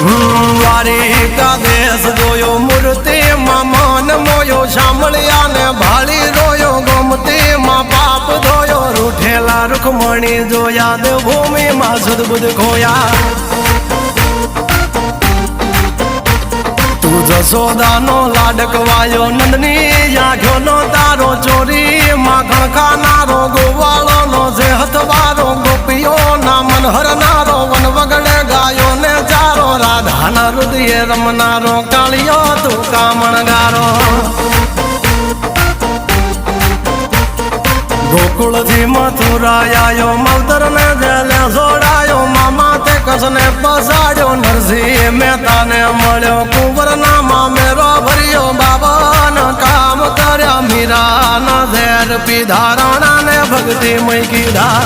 દ્વારિકા દેશ જોયો મૂર્તિમાં મન મોયો સાંભળ્યા ને ભાળી રોયો ગમતીમાં પાપ ધોયો રૂઠેલા રૂખમણી જોયા દેવભૂમિમાં સદબુદ્ધ ખોયા તું જશોદાનો લાડકવાયો નંદની આંખોનો તારો ચોરી માખણ ખાનારો ગોવાળોનો જે હથવારો ગોપીઓના મન હરનારો વન વગડે ગાયો ને ચારો રાધાના હૃદયે રમનારો કાળિયો તું કામણગારો ગોકુળથી મથુરાયો માવતર ને જેલે જોડાયો મામા તે કસને પસાડ્યો નરસિંહ મહેતાને મળ્યો કુંવરના મામેરો ભર્યો બાબાના કામ કર્યા મીરાના ઝેર પીધા રાણાને ભક્તિ મય કીધા